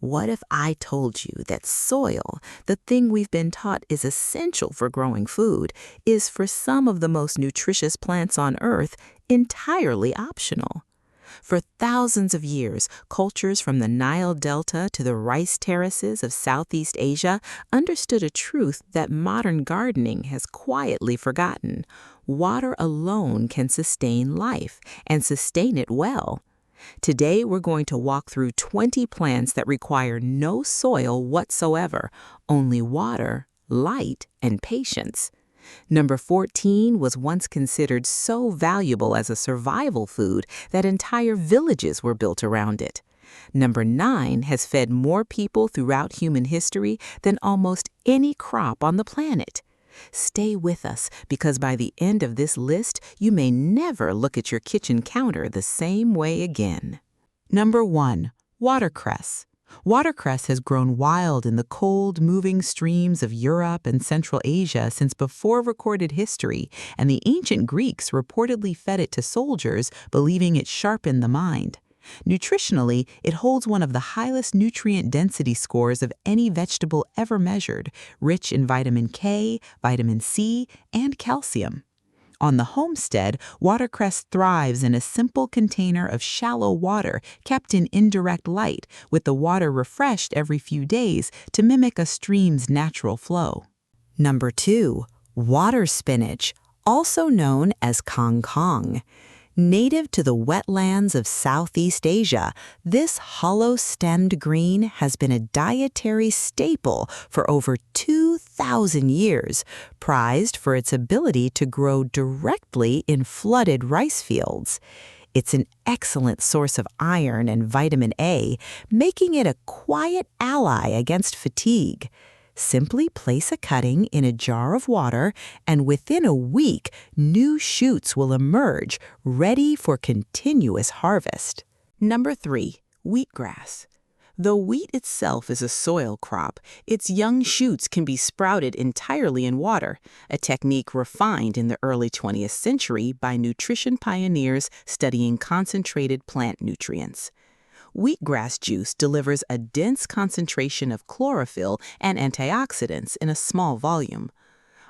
What if I told you that soil, the thing we've been taught is essential for growing food, is for some of the most nutritious plants on Earth entirely optional? For thousands of years, cultures from the Nile Delta to the rice terraces of Southeast Asia understood a truth that modern gardening has quietly forgotten. Water alone can sustain life, and sustain it well. Today, we're going to walk through 20 plants that require no soil whatsoever, only water, light, and patience. Number 14 was once considered so valuable as a survival food that entire villages were built around it. Number 9 has fed more people throughout human history than almost any crop on the planet. Stay with us, because by the end of this list, you may never look at your kitchen counter the same way again. Number 1. Watercress. Watercress has grown wild in the cold, moving streams of Europe and Central Asia since before recorded history, and the ancient Greeks reportedly fed it to soldiers, believing it sharpened the mind. Nutritionally, it holds one of the highest nutrient density scores of any vegetable ever measured, rich in vitamin K, vitamin C, and calcium. On the homestead, watercress thrives in a simple container of shallow water kept in indirect light, with the water refreshed every few days to mimic a stream's natural flow. Number 2. Water spinach, also known as kangkong. Native to the wetlands of Southeast Asia, this hollow-stemmed green has been a dietary staple for over 2,000 years, prized for its ability to grow directly in flooded rice fields. It's an excellent source of iron and vitamin A, making it a quiet ally against fatigue. Simply place a cutting in a jar of water, and within a week, new shoots will emerge, ready for continuous harvest. Number 3. Wheatgrass. Though wheat itself is a soil crop, its young shoots can be sprouted entirely in water, a technique refined in the early 20th century by nutrition pioneers studying concentrated plant nutrients. Wheatgrass juice delivers a dense concentration of chlorophyll and antioxidants in a small volume.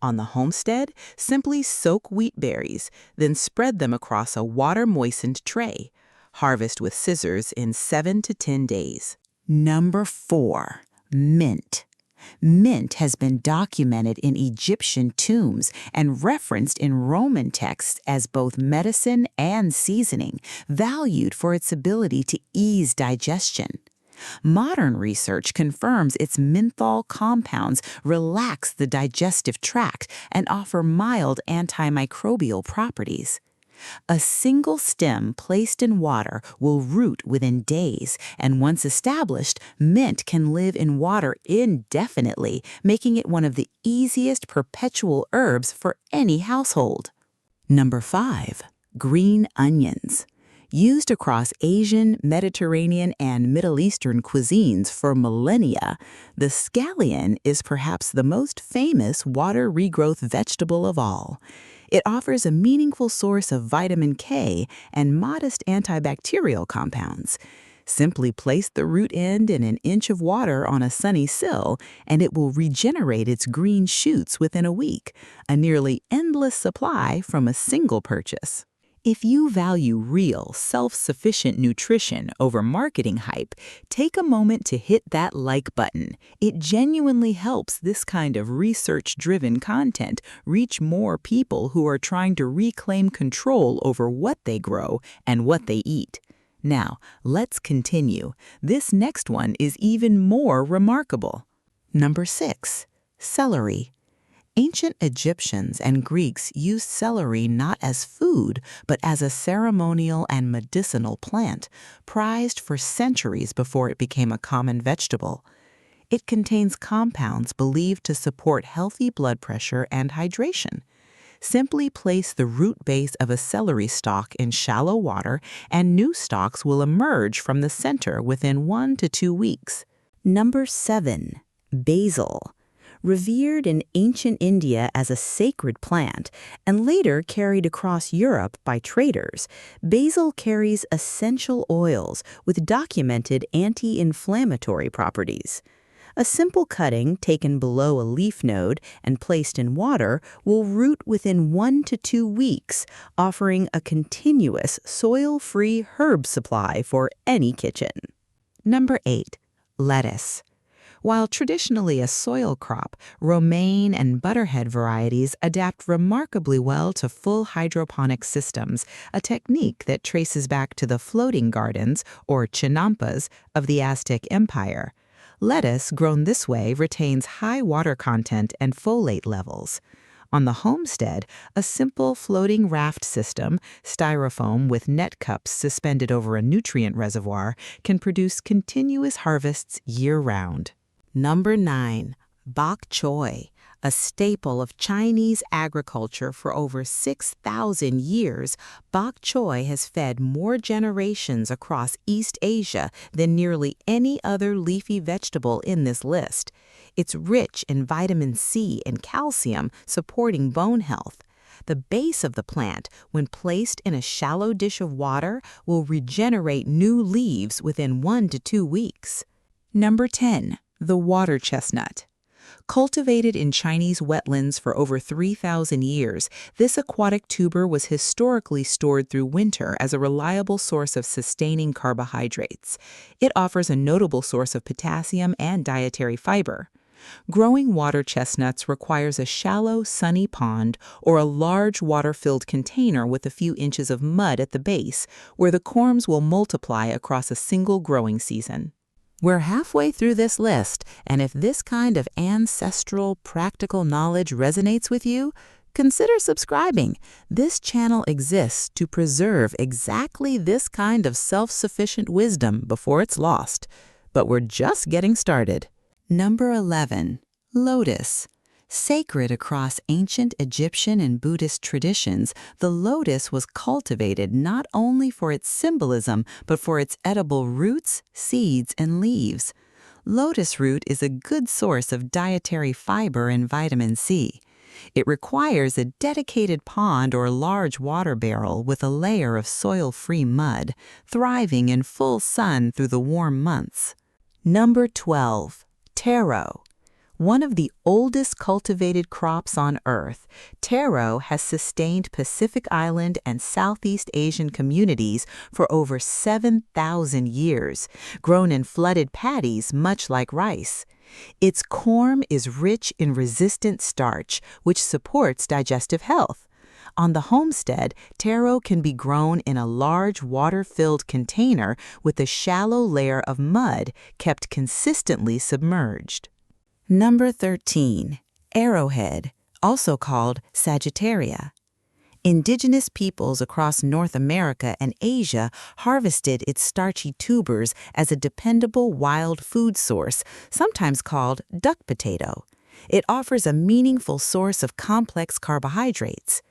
On the homestead, simply soak wheat berries, then spread them across a water-moistened tray. Harvest with scissors in 7 to 10 days. Number 4. Mint. Mint has been documented in Egyptian tombs and referenced in Roman texts as both medicine and seasoning, valued for its ability to ease digestion. Modern research confirms its menthol compounds relax the digestive tract and offer mild antimicrobial properties. A single stem placed in water will root within days, and once established, mint can live in water indefinitely, making it one of the easiest perpetual herbs for any household. Number 5. Green onions. Used across Asian, Mediterranean, and Middle Eastern cuisines for millennia, the scallion is perhaps the most famous water regrowth vegetable of all. It offers a meaningful source of vitamin K and modest antibacterial compounds. Simply place the root end in an inch of water on a sunny sill, and it will regenerate its green shoots within a week, a nearly endless supply from a single purchase. If you value real, self-sufficient nutrition over marketing hype, take a moment to hit that like button. It genuinely helps this kind of research-driven content reach more people who are trying to reclaim control over what they grow and what they eat. Now, let's continue. This next one is even more remarkable. Number 6. Celery. Ancient Egyptians and Greeks used celery not as food, but as a ceremonial and medicinal plant, prized for centuries before it became a common vegetable. It contains compounds believed to support healthy blood pressure and hydration. Simply place the root base of a celery stalk in shallow water, and new stalks will emerge from the center within 1 to 2 weeks. Number 7. Basil. Revered in ancient India as a sacred plant and later carried across Europe by traders, basil carries essential oils with documented anti-inflammatory properties. A simple cutting taken below a leaf node and placed in water will root within 1 to 2 weeks, offering a continuous soil-free herb supply for any kitchen. Number 8. Lettuce. While traditionally a soil crop, romaine and butterhead varieties adapt remarkably well to full hydroponic systems, a technique that traces back to the floating gardens, or chinampas, of the Aztec Empire. Lettuce grown this way retains high water content and folate levels. On the homestead, a simple floating raft system, styrofoam with net cups suspended over a nutrient reservoir, can produce continuous harvests year-round. Number 9. Bok choy. A staple of Chinese agriculture for over 6,000 years, bok choy has fed more generations across East Asia than nearly any other leafy vegetable in this list. It's rich in vitamin C and calcium, supporting bone health. The base of the plant, when placed in a shallow dish of water, will regenerate new leaves within 1 to 2 weeks. Number 10. The water chestnut. Cultivated in Chinese wetlands for over 3,000 years, this aquatic tuber was historically stored through winter as a reliable source of sustaining carbohydrates. It offers a notable source of potassium and dietary fiber. Growing water chestnuts requires a shallow, sunny pond or a large water-filled container with a few inches of mud at the base, where the corms will multiply across a single growing season. We're halfway through this list, and if this kind of ancestral, practical knowledge resonates with you, consider subscribing. This channel exists to preserve exactly this kind of self-sufficient wisdom before it's lost. But we're just getting started. Number 11. Lotus. Sacred across ancient Egyptian and Buddhist traditions, the lotus was cultivated not only for its symbolism, but for its edible roots, seeds, and leaves. Lotus root is a good source of dietary fiber and vitamin C. It requires a dedicated pond or large water barrel with a layer of soil-free mud, thriving in full sun through the warm months. Number 12. Taro. One of the oldest cultivated crops on Earth, taro has sustained Pacific Island and Southeast Asian communities for over 7,000 years, grown in flooded paddies much like rice. Its corm is rich in resistant starch, which supports digestive health. On the homestead, taro can be grown in a large water-filled container with a shallow layer of mud kept consistently submerged. Number 13. Arrowhead, also called Sagittaria. Indigenous peoples across North America and Asia harvested its starchy tubers as a dependable wild food source, sometimes called duck potato. It offers a meaningful source of complex carbohydrates.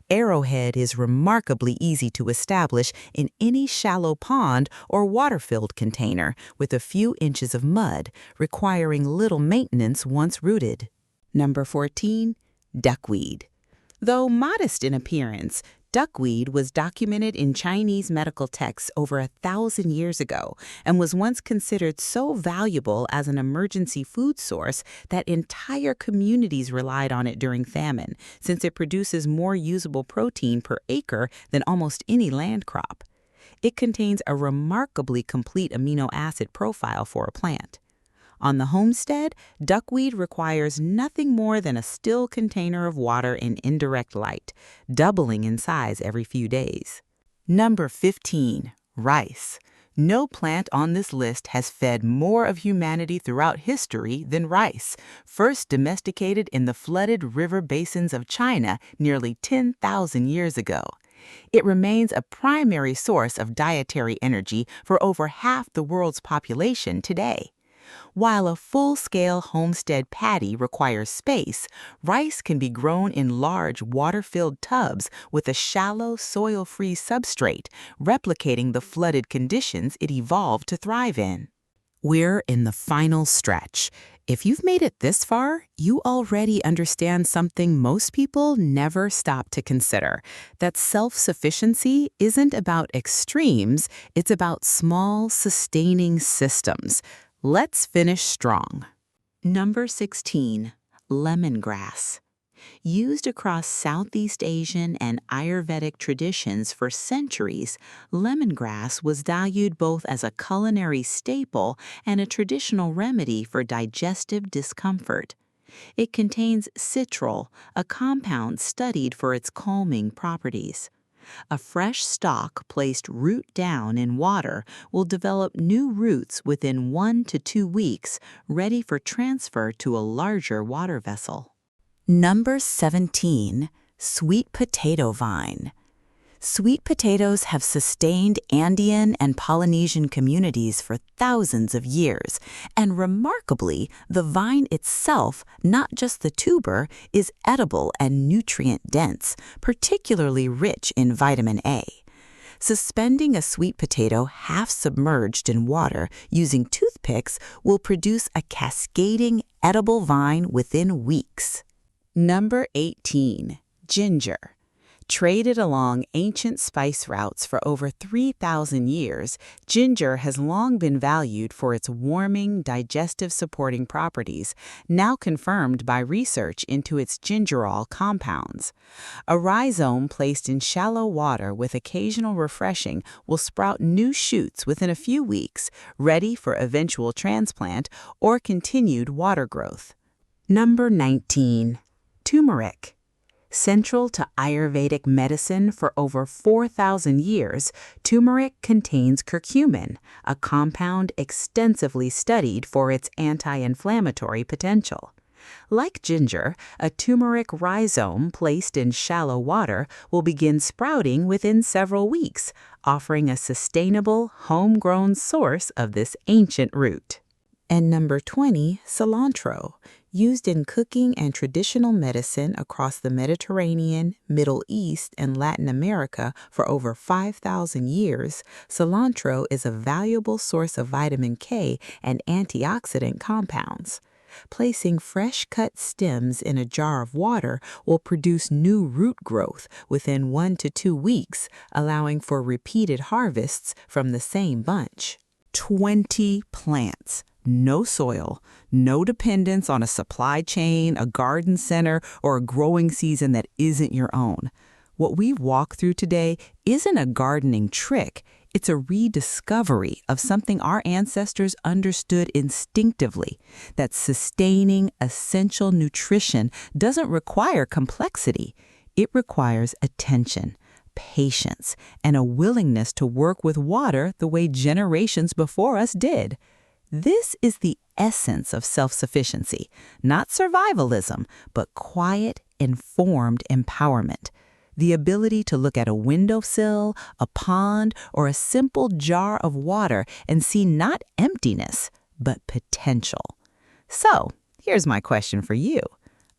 Arrowhead is remarkably easy to establish in any shallow pond or water-filled container with a few inches of mud, requiring little maintenance once rooted. Number 14. Duckweed. Though modest in appearance, duckweed was documented in Chinese medical texts over 1,000 years ago and was once considered so valuable as an emergency food source that entire communities relied on it during famine, since it produces more usable protein per acre than almost any land crop. It contains a remarkably complete amino acid profile for a plant. On the homestead, duckweed requires nothing more than a still container of water in indirect light, doubling in size every few days. Number 15. Rice. No plant on this list has fed more of humanity throughout history than rice, first domesticated in the flooded river basins of China nearly 10,000 years ago. It remains a primary source of dietary energy for over half the world's population today. While a full-scale homestead paddy requires space, rice can be grown in large water-filled tubs with a shallow, soil-free substrate, replicating the flooded conditions it evolved to thrive in. We're in the final stretch. If you've made it this far, you already understand something most people never stop to consider, that self-sufficiency isn't about extremes, it's about small, sustaining systems. Let's finish strong. Number 16, lemongrass. Used across Southeast Asian and Ayurvedic traditions for centuries, lemongrass was valued both as a culinary staple and a traditional remedy for digestive discomfort. It contains citrol, a compound studied for its calming properties. A fresh stalk placed root down in water will develop new roots within 1 to 2 weeks, ready for transfer to a larger water vessel. Number 17, sweet potato vine. Sweet potatoes have sustained Andean and Polynesian communities for thousands of years, and remarkably, the vine itself, not just the tuber, is edible and nutrient-dense, particularly rich in vitamin A. Suspending a sweet potato half submerged in water using toothpicks will produce a cascading, edible vine within weeks. Number 18, ginger. Traded along ancient spice routes for over 3,000 years, ginger has long been valued for its warming, digestive-supporting properties, now confirmed by research into its gingerol compounds. A rhizome placed in shallow water with occasional refreshing will sprout new shoots within a few weeks, ready for eventual transplant or continued water growth. Number 19. Turmeric. Central to Ayurvedic medicine for over 4,000 years, turmeric contains curcumin, a compound extensively studied for its anti-inflammatory potential. Like ginger, a turmeric rhizome placed in shallow water will begin sprouting within several weeks, offering a sustainable, homegrown source of this ancient root. And number 20, cilantro. Used in cooking and traditional medicine across the Mediterranean, Middle East, and Latin America for over 5,000 years, cilantro is a valuable source of vitamin K and antioxidant compounds. Placing fresh-cut stems in a jar of water will produce new root growth within 1 to 2 weeks, allowing for repeated harvests from the same bunch. 20 plants. No soil, no dependence on a supply chain, a garden center, or a growing season that isn't your own. What we've walked through today isn't a gardening trick. It's a rediscovery of something our ancestors understood instinctively, that sustaining, essential nutrition doesn't require complexity. It requires attention, patience, and a willingness to work with water the way generations before us did. This is the essence of self-sufficiency, not survivalism, but quiet, informed empowerment. The ability to look at a windowsill, a pond, or a simple jar of water and see not emptiness, but potential. So, here's my question for you.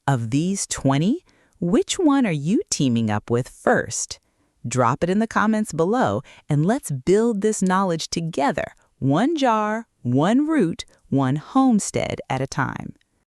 Of these 20, which one are you teaming up with first? Drop it in the comments below, and let's build this knowledge together, one jar, one root, one homestead at a time.